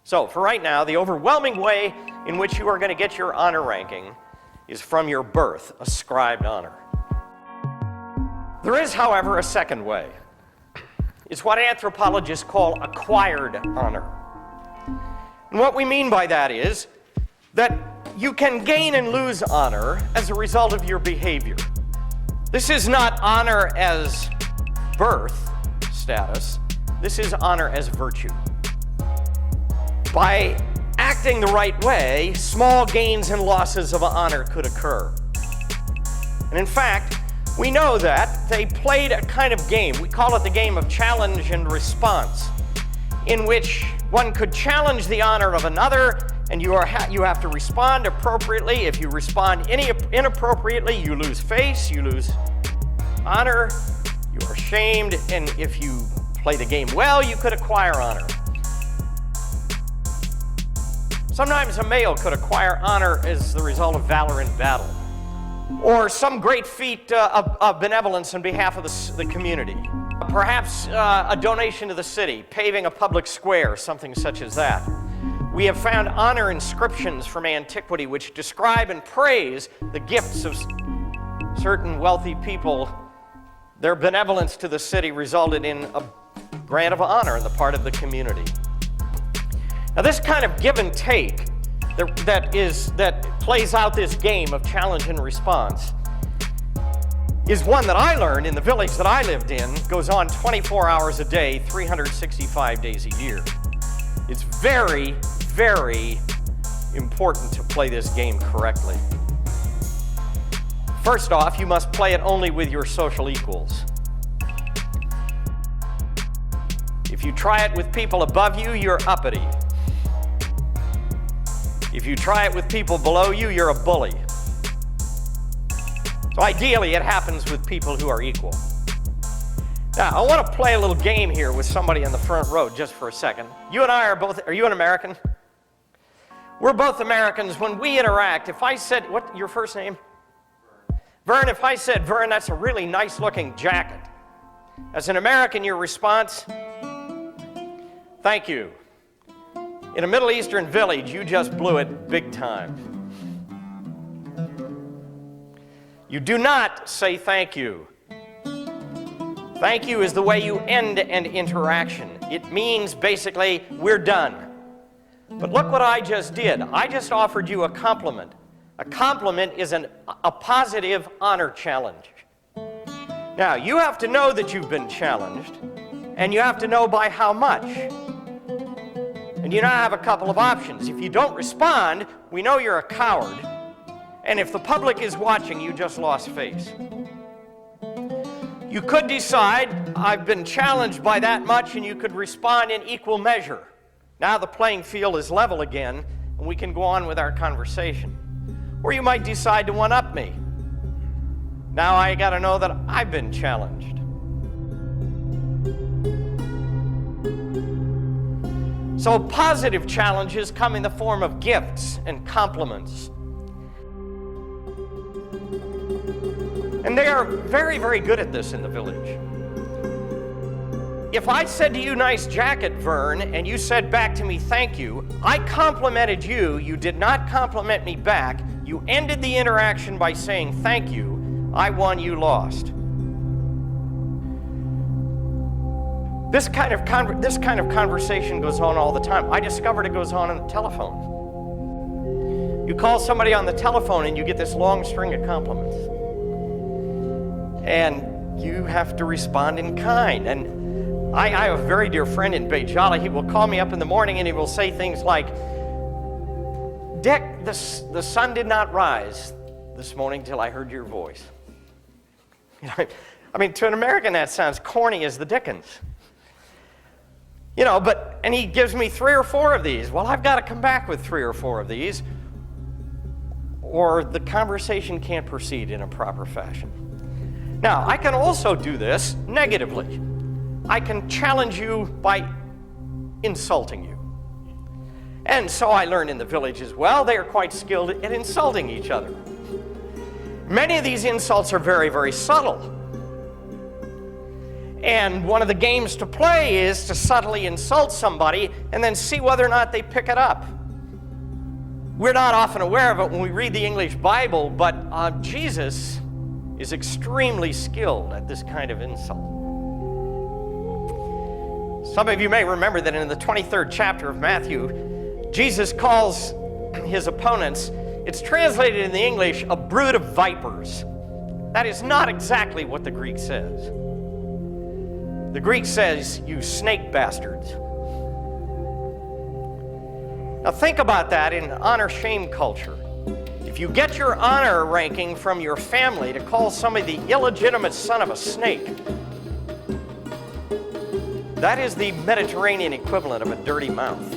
So for right now, the overwhelming way in which you are going to get your honor ranking is from your birth, ascribed honor. There is, however, a second way. It's what anthropologists call acquired honor. And what we mean by that is that you can gain and lose honor as a result of your behavior. This is not honor as birth status. This is honor as virtue. By acting the right way, small gains and losses of honor could occur. And in fact, we know that they played a kind of game. We call it the game of challenge and response, in which one could challenge the honor of another, and you have to respond appropriately. If you respond inappropriately, you lose face, you lose honor, you are shamed, and if you play the game well, you could acquire honor. Sometimes a male could acquire honor as the result of valor in battle, or some great feat of benevolence on behalf of the community. Perhaps a donation to the city, paving a public square, something such as that. We have found honor inscriptions from antiquity which describe and praise the gifts of certain wealthy people. Their benevolence to the city resulted in a grant of honor on the part of the community. Now, this kind of give and take that plays out this game of challenge and response is one that I learned in the village that I lived in. Goes on 24 hours a day, 365 days a year. It's very, very important to play this game correctly. First off, you must play it only with your social equals. If you try it with people above you, you're uppity. If you try it with people below you, you're a bully. So ideally, it happens with people who are equal. Now, I want to play a little game here with somebody in the front row just for a second. You and I are you an American? We're both Americans. When we interact, if I said, what, your first name? Vern, if I said, Vern, that's a really nice looking jacket. As an American, your response? Thank you. In a Middle Eastern village, you just blew it big time. You do not say thank you. Thank you is the way you end an interaction. It means basically, we're done. But look what I just did. I just offered you a compliment. A compliment is a positive honor challenge. Now, you have to know that you've been challenged, and you have to know by how much. And you now have a couple of options. If you don't respond, we know you're a coward. And if the public is watching, you just lost face. You could decide, I've been challenged by that much, and you could respond in equal measure. Now the playing field is level again, and we can go on with our conversation. Or you might decide to one-up me. Now I got to know that I've been challenged. So positive challenges come in the form of gifts and compliments. And they are very, very good at this in the village. If I said to you, nice jacket, Vern, and you said back to me, thank you, I complimented you, you did not compliment me back, you ended the interaction by saying thank you, I won, you lost. This kind of conversation goes on all the time. I discovered it goes on the telephone. You call somebody on the telephone and you get this long string of compliments. And you have to respond in kind. And I have a very dear friend in Bay Jolly. He will call me up in the morning and he will say things like, Dick, the sun did not rise this morning till I heard your voice. You know, I mean, to an American that sounds corny as the dickens. You know, and he gives me 3 or 4 of these. Well, I've got to come back with 3 or 4 of these, or the conversation can't proceed in a proper fashion. Now, I can also do this negatively. I can challenge you by insulting you. And so I learned in the village as well, they are quite skilled at insulting each other. Many of these insults are very, very subtle. And one of the games to play is to subtly insult somebody and then see whether or not they pick it up. We're not often aware of it when we read the English Bible, but Jesus is extremely skilled at this kind of insult. Some of you may remember that in the 23rd chapter of Matthew, Jesus calls his opponents, it's translated in the English, a brood of vipers. That is not exactly what the Greek says. The Greek says, you snake bastards. Now think about that in honor-shame culture. If you get your honor ranking from your family to call somebody the illegitimate son of a snake, that is the Mediterranean equivalent of a dirty mouth.